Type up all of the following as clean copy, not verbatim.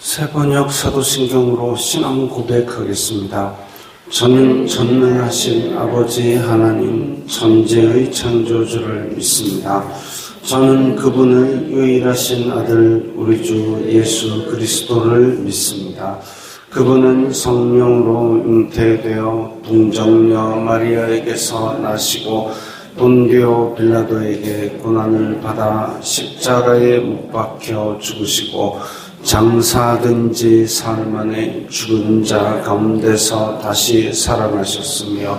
새번역 사도신경으로 신앙 고백하겠습니다. 저는 전능하신 아버지 하나님 천지의 창조주를 믿습니다. 저는 그분의 유일하신 아들 우리 주 예수 그리스도를 믿습니다. 그분은 성령으로 잉태되어 동정녀 마리아에게서 나시고 본디오 빌라도에게 고난을 받아 십자가에 못 박혀 죽으시고 장사된 지 사흘 만에 죽은 자 가운데서 다시 살아나셨으며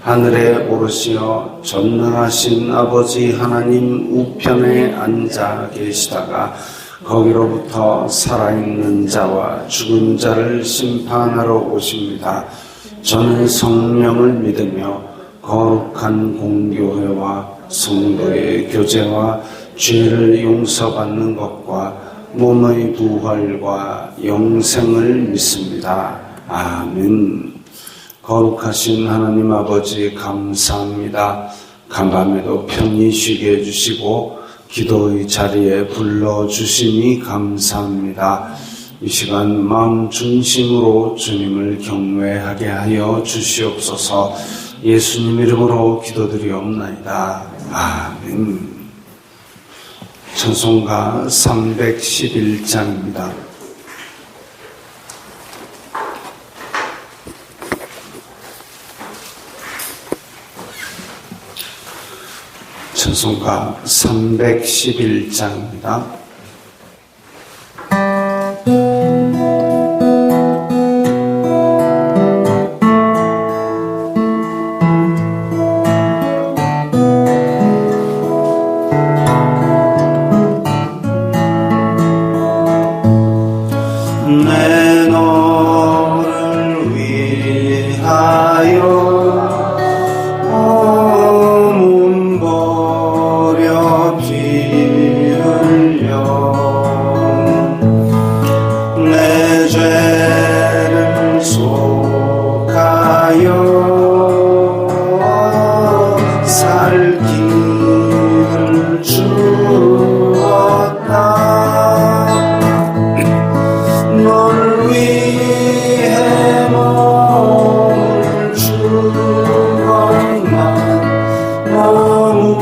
하늘에 오르시어 전능하신 아버지 하나님 우편에 앉아 계시다가 거기로부터 살아있는 자와 죽은 자를 심판하러 오십니다. 저는 성령을 믿으며 거룩한 공교회와 성도의 교제와 죄를 용서받는 것과 몸의 부활과 영생을 믿습니다. 아멘. 거룩하신 하나님 아버지 감사합니다. 간밤에도 편히 쉬게 해주시고 기도의 자리에 불러주시니 감사합니다. 이 시간 마음 중심으로 주님을 경외하게 하여 주시옵소서. 예수님 이름으로 기도드리옵나이다. 아멘. 찬송가 311장입니다. 찬송가 311장입니다. 내 너를 위하여 몸 버려 피 흘려 내 죄를 속하여 살 길을 주었다. 너를 위해 몸을 주었나 너무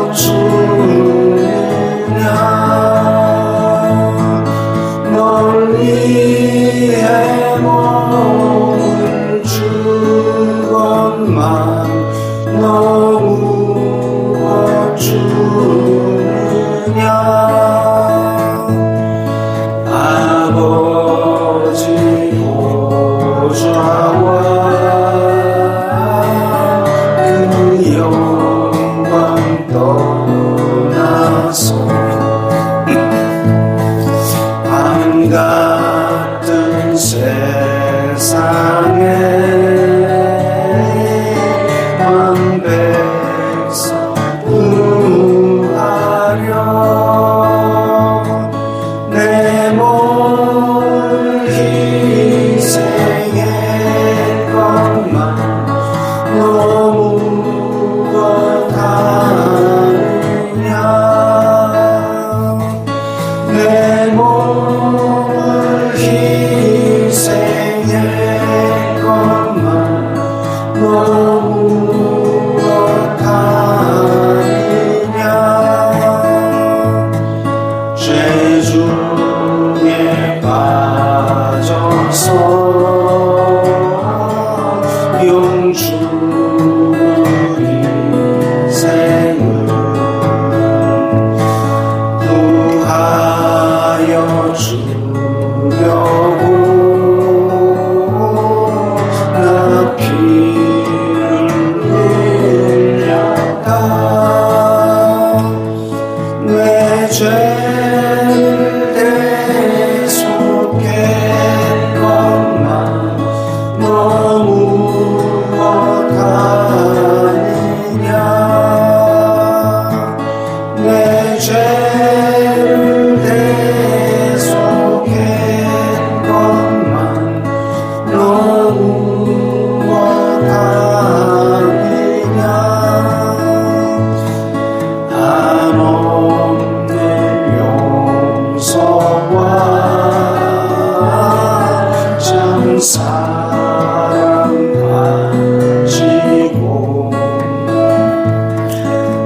고추냐 너를 위해 몸을 주었나 너무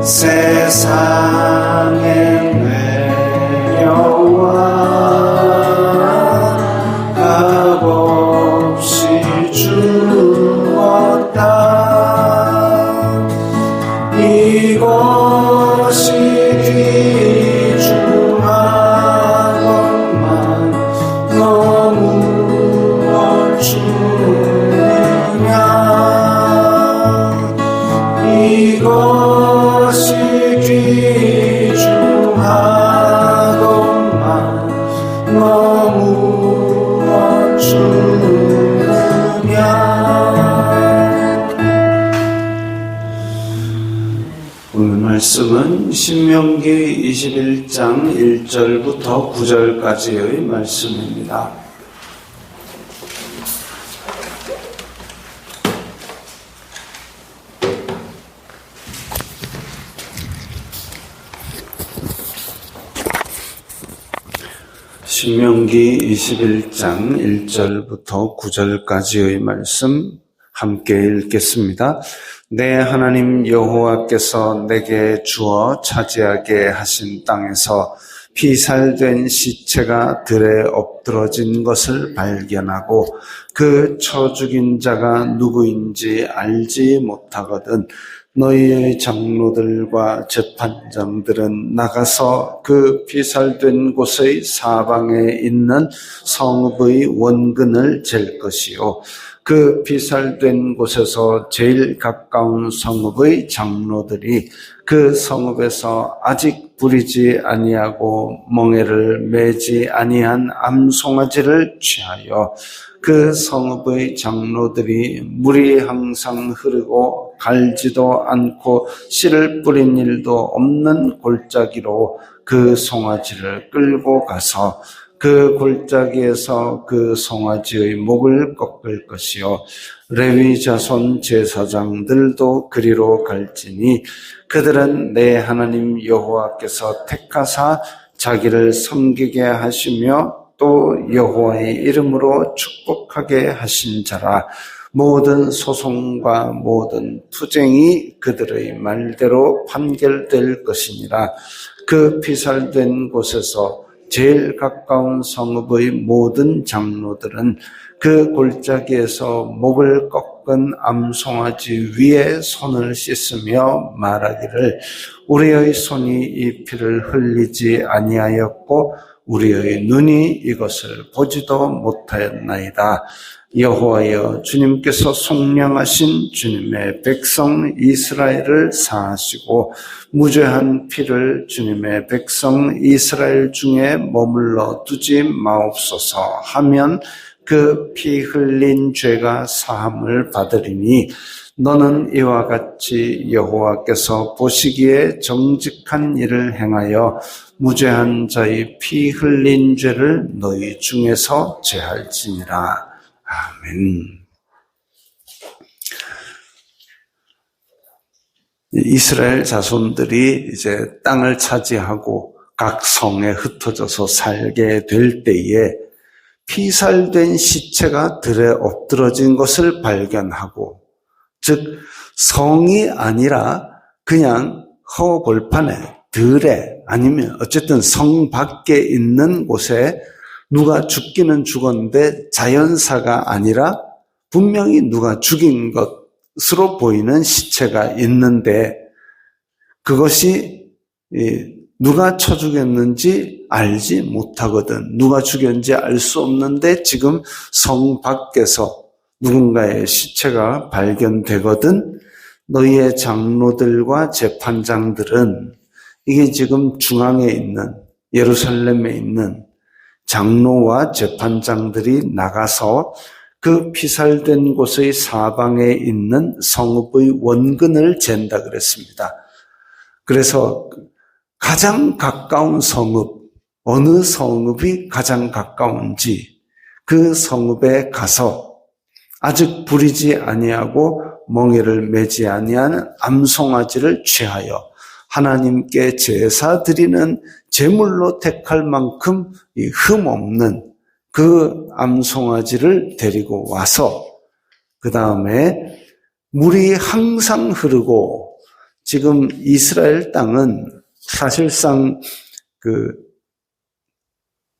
세상에 내려와 값없이 주었다. 이것이 귀중한 것만 너무 주느냐. 이것이 귀중한 것만 너무 주느냐. 오늘 말씀은 신명기 21장 1절부터 9절까지의 말씀입니다. 신명기 21장 1절부터 9절까지의 말씀 함께 읽겠습니다. 내 하나님 여호와께서 내게 주어 차지하게 하신 땅에서 피살된 시체가 들에 엎드러진 것을 발견하고 그 쳐 죽인 자가 누구인지 알지 못하거든 너희의 장로들과 재판장들은 나가서 그 피살된 곳의 사방에 있는 성읍의 원근을 잴 것이요 그 피살된 곳에서 제일 가까운 성읍의 장로들이 그 성읍에서 아직 부리지 아니하고 멍에를 매지 아니한 암송아지를 취하여 그 성읍의 장로들이 물이 항상 흐르고 갈지도 않고 씨를 뿌린 일도 없는 골짜기로 그 송아지를 끌고 가서 그 골짜기에서 그 송아지의 목을 꺾을 것이요 레위 자손 제사장들도 그리로 갈지니 그들은 내 하나님 여호와께서 택하사 자기를 섬기게 하시며 또 여호와의 이름으로 축복하게 하신 자라. 모든 소송과 모든 투쟁이 그들의 말대로 판결될 것이니라. 그 피살된 곳에서 제일 가까운 성읍의 모든 장로들은 그 골짜기에서 목을 꺾은 암송아지 위에 손을 씻으며 말하기를 우리의 손이 이 피를 흘리지 아니하였고 우리의 눈이 이것을 보지도 못하였나이다. 여호와여 주님께서 속량하신 주님의 백성 이스라엘을 사하시고 무죄한 피를 주님의 백성 이스라엘 중에 머물러 두지 마옵소서 하면 그 피 흘린 죄가 사함을 받으리니 너는 이와 같이 여호와께서 보시기에 정직한 일을 행하여 무죄한 자의 피 흘린 죄를 너희 중에서 제할지니라. 아멘. 이스라엘 자손들이 이제 땅을 차지하고 각 성에 흩어져서 살게 될 때에 피살된 시체가 들에 엎드러진 것을 발견하고, 즉 성이 아니라 그냥 허벌판에 들에 아니면 어쨌든 성 밖에 있는 곳에 누가 죽기는 죽었는데 자연사가 아니라 분명히 누가 죽인 것으로 보이는 시체가 있는데 그것이 누가 쳐 죽였는지 알지 못하거든. 누가 죽였는지 알 수 없는데 지금 성 밖에서 누군가의 시체가 발견되거든. 너희의 장로들과 재판장들은 이게 지금 중앙에 있는 예루살렘에 있는 장로와 재판장들이 나가서 그 피살된 곳의 사방에 있는 성읍의 원근을 잰다 그랬습니다. 그래서 가장 가까운 성읍, 어느 성읍이 가장 가까운지 그 성읍에 가서 아직 부리지 아니하고 멍에를 매지 아니한 암송아지를 취하여 하나님께 제사 드리는 제물로 택할 만큼 흠 없는 그 암송아지를 데리고 와서 그 다음에 물이 항상 흐르고 지금 이스라엘 땅은 사실상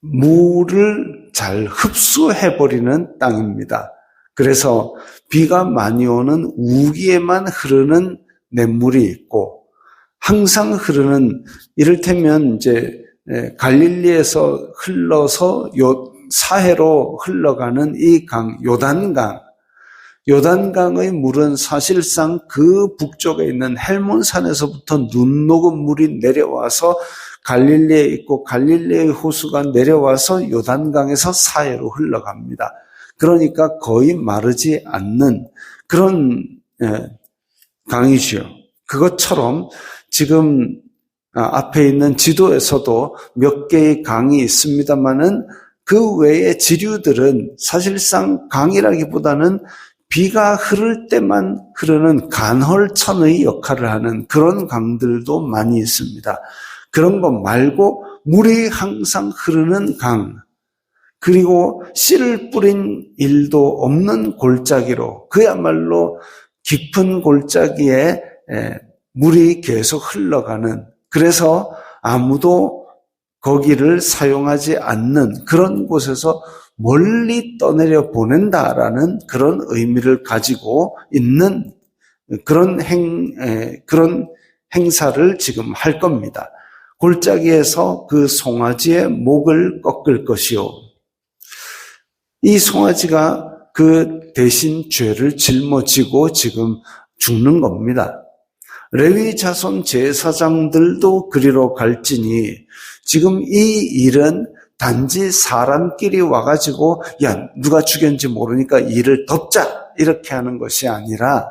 물을 잘 흡수해버리는 땅입니다. 그래서 비가 많이 오는 우기에만 흐르는 냇물이 있고, 항상 흐르는, 이를테면 이제 갈릴리에서 흘러서 사해로 흘러가는 이 강, 요단강의 물은 사실상 그 북쪽에 있는 헬몬산에서부터 눈 녹은 물이 내려와서 갈릴리에 있고, 갈릴리의 호수가 내려와서 요단강에서 사해로 흘러갑니다. 그러니까 거의 마르지 않는 그런 강이죠. 그것처럼 지금 앞에 있는 지도에서도 몇 개의 강이 있습니다만은 그 외의 지류들은 사실상 강이라기보다는 비가 흐를 때만 흐르는 간헐천의 역할을 하는 그런 강들도 많이 있습니다. 그런 것 말고 물이 항상 흐르는 강, 그리고 씨를 뿌린 일도 없는 골짜기로, 그야말로 깊은 골짜기에 물이 계속 흘러가는, 그래서 아무도 거기를 사용하지 않는 그런 곳에서 멀리 떠내려 보낸다라는 그런 의미를 가지고 있는 그런 행사를 지금 할 겁니다. 골짜기에서 그 송아지의 목을 꺾을 것이요. 이 송아지가 그 대신 죄를 짊어지고 지금 죽는 겁니다. 레위 자손 제사장들도 그리로 갈지니, 지금 이 일은 단지 사람끼리 와가지고 야 누가 죽였는지 모르니까 일을 덮자 이렇게 하는 것이 아니라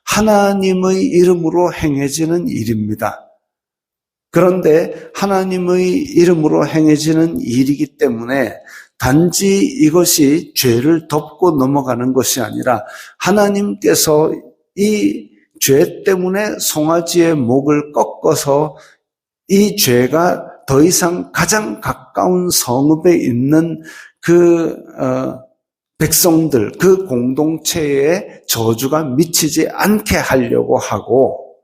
하나님의 이름으로 행해지는 일입니다. 그런데 하나님의 이름으로 행해지는 일이기 때문에 단지 이것이 죄를 덮고 넘어가는 것이 아니라 하나님께서 이 죄 때문에 송아지의 목을 꺾어서 이 죄가 더 이상 가장 가까운 성읍에 있는 그 백성들, 그 공동체에 저주가 미치지 않게 하려고 하고,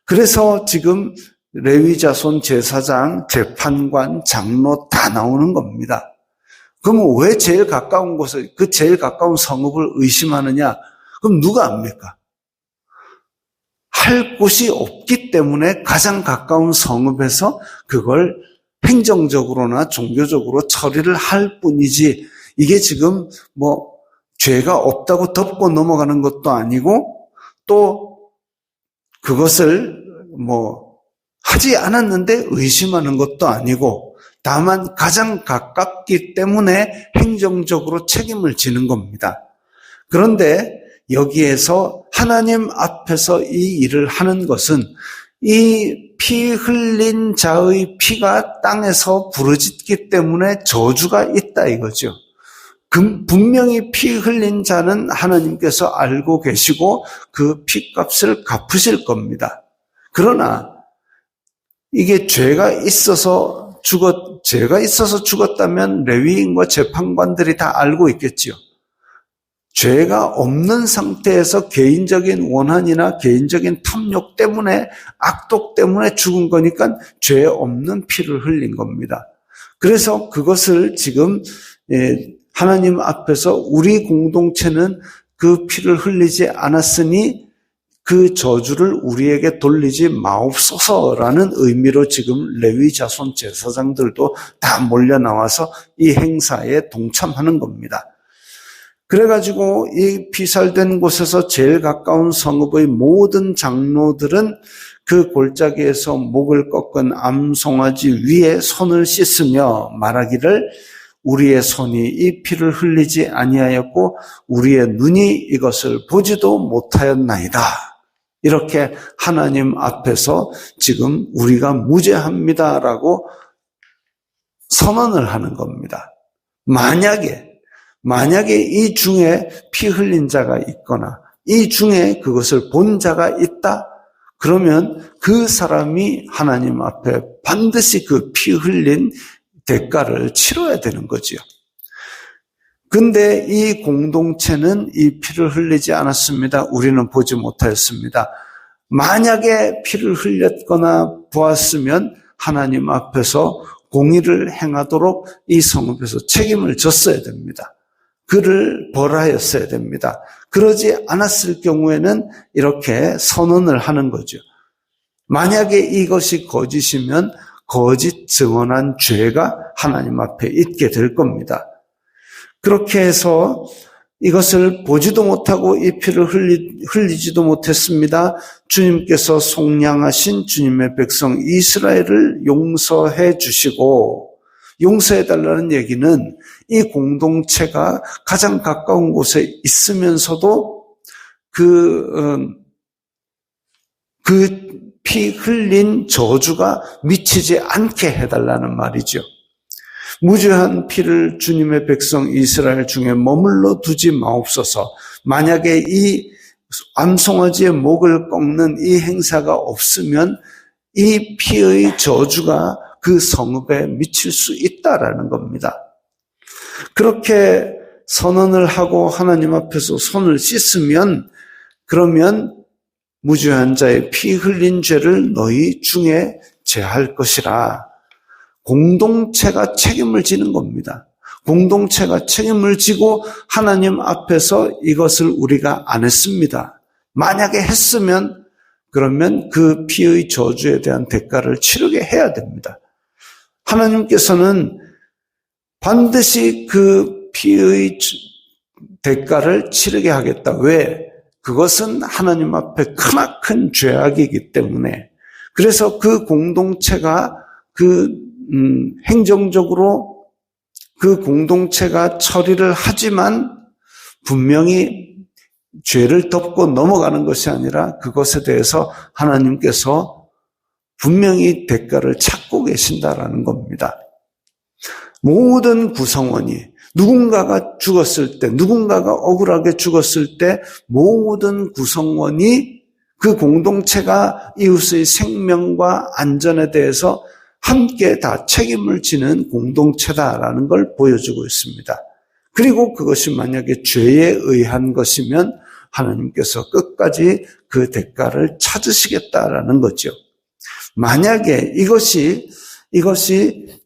그래서 지금 레위 자손 제사장, 재판관, 장로 다 나오는 겁니다. 그러면 왜 제일 가까운 곳을, 그 제일 가까운 성읍을 의심하느냐? 그럼 누가 압니까? 할 곳이 없기 때문에 가장 가까운 성읍에서 그걸 행정적으로나 종교적으로 처리를 할 뿐이지, 이게 지금 죄가 없다고 덮고 넘어가는 것도 아니고, 또 그것을 하지 않았는데 의심하는 것도 아니고, 다만 가장 가깝기 때문에 행정적으로 책임을 지는 겁니다. 그런데 여기에서 하나님 앞에서 이 일을 하는 것은 이 피 흘린 자의 피가 땅에서 부르짖기 때문에 저주가 있다 이거죠. 분명히 피 흘린 자는 하나님께서 알고 계시고 그 피값을 갚으실 겁니다. 그러나 이게 죄가 있어서 죽었다면 레위인과 재판관들이 다 알고 있겠지요. 죄가 없는 상태에서 개인적인 원한이나 개인적인 탐욕 때문에, 악독 때문에 죽은 거니까 죄 없는 피를 흘린 겁니다. 그래서 그것을 지금 하나님 앞에서 우리 공동체는 그 피를 흘리지 않았으니 그 저주를 우리에게 돌리지 마옵소서라는 의미로 지금 레위 자손 제사장들도 다 몰려 나와서 이 행사에 동참하는 겁니다. 그래가지고 이 피살된 곳에서 제일 가까운 성읍의 모든 장로들은 그 골짜기에서 목을 꺾은 암송아지 위에 손을 씻으며 말하기를 우리의 손이 이 피를 흘리지 아니하였고 우리의 눈이 이것을 보지도 못하였나이다. 이렇게 하나님 앞에서 지금 우리가 무죄합니다라고 선언을 하는 겁니다. 만약에 이 중에 피 흘린 자가 있거나 이 중에 그것을 본 자가 있다, 그러면 그 사람이 하나님 앞에 반드시 그 피 흘린 대가를 치러야 되는 거지요. 근데 이 공동체는 이 피를 흘리지 않았습니다. 우리는 보지 못하였습니다. 만약에 피를 흘렸거나 보았으면 하나님 앞에서 공의를 행하도록 이 성읍에서 책임을 졌어야 됩니다. 그를 벌하였어야 됩니다. 그러지 않았을 경우에는 이렇게 선언을 하는 거죠. 만약에 이것이 거짓이면 거짓 증언한 죄가 하나님 앞에 있게 될 겁니다. 그렇게 해서 이것을 보지도 못하고 이 피를 흘리지도 못했습니다. 주님께서 속량하신 주님의 백성 이스라엘을 용서해 주시고, 용서해 달라는 얘기는 이 공동체가 가장 가까운 곳에 있으면서도 그 피 흘린 저주가 미치지 않게 해달라는 말이죠. 무죄한 피를 주님의 백성 이스라엘 중에 머물러 두지 마옵소서. 만약에 이 암송아지의 목을 꺾는 이 행사가 없으면 이 피의 저주가 그 성읍에 미칠 수 있다라는 겁니다. 그렇게 선언을 하고 하나님 앞에서 손을 씻으면, 그러면 무죄한 자의 피 흘린 죄를 너희 중에 제할 것이라. 공동체가 책임을 지는 겁니다. 공동체가 책임을 지고 하나님 앞에서 이것을 우리가 안 했습니다. 만약에 했으면 그러면 그 피의 저주에 대한 대가를 치르게 해야 됩니다. 하나님께서는 반드시 그 피의 대가를 치르게 하겠다. 왜? 그것은 하나님 앞에 크나큰 죄악이기 때문에. 그래서 그 공동체가 행정적으로 그 공동체가 처리를 하지만 분명히 죄를 덮고 넘어가는 것이 아니라 그것에 대해서 하나님께서 분명히 대가를 찾고 계신다라는 겁니다. 모든 구성원이 누군가가 죽었을 때, 누군가가 억울하게 죽었을 때 모든 구성원이 그 공동체가 이웃의 생명과 안전에 대해서 함께 다 책임을 지는 공동체다라는 걸 보여주고 있습니다. 그리고 그것이 만약에 죄에 의한 것이면 하나님께서 끝까지 그 대가를 찾으시겠다라는 거죠. 만약에 이것이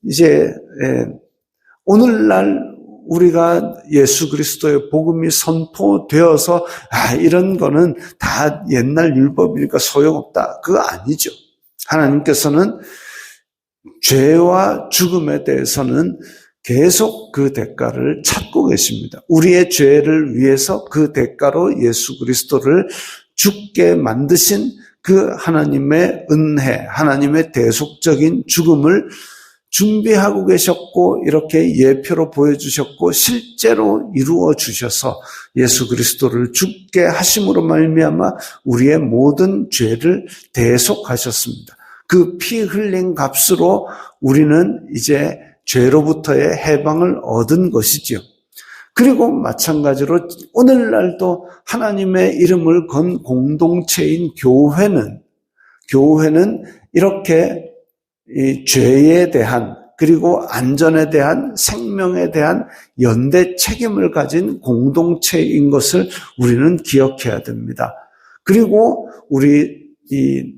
이제 오늘날 우리가 예수 그리스도의 복음이 선포되어서 이런 거는 다 옛날 율법이니까 소용없다. 그거 아니죠. 하나님께서는 죄와 죽음에 대해서는 계속 그 대가를 찾고 계십니다. 우리의 죄를 위해서 그 대가로 예수 그리스도를 죽게 만드신 그 하나님의 은혜, 하나님의 대속적인 죽음을 준비하고 계셨고 이렇게 예표로 보여주셨고 실제로 이루어 주셔서 예수 그리스도를 죽게 하심으로 말미암아 우리의 모든 죄를 대속하셨습니다. 그 피 흘린 값으로 우리는 이제 죄로부터의 해방을 얻은 것이죠. 그리고 마찬가지로 오늘날도 하나님의 이름을 건 공동체인 교회는 이렇게 이 죄에 대한 그리고 안전에 대한 생명에 대한 연대 책임을 가진 공동체인 것을 우리는 기억해야 됩니다. 그리고 우리 이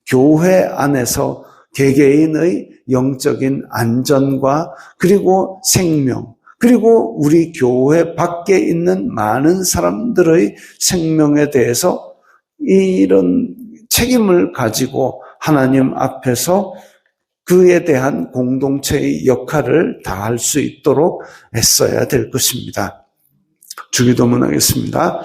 교회 안에서 개개인의 영적인 안전과 그리고 생명, 그리고 우리 교회 밖에 있는 많은 사람들의 생명에 대해서 이런 책임을 가지고 하나님 앞에서 그에 대한 공동체의 역할을 다할 수 있도록 애써야 될 것입니다. 주기도문 하겠습니다.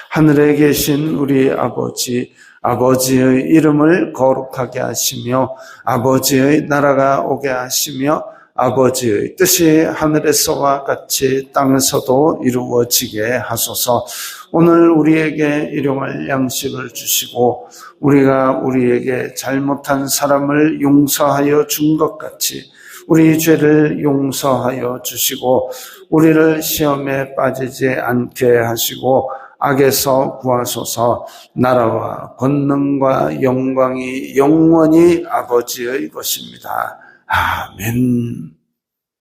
하늘에 계신 우리 아버지의 이름을 거룩하게 하시며 아버지의 나라가 오게 하시며 아버지의 뜻이 하늘에서와 같이 땅에서도 이루어지게 하소서. 오늘 우리에게 일용할 양식을 주시고 우리가 우리에게 잘못한 사람을 용서하여 준 것 같이 우리 죄를 용서하여 주시고 우리를 시험에 빠지지 않게 하시고 악에서 구하소서. 나라와 권능과 영광이 영원히 아버지의 것입니다. 아멘.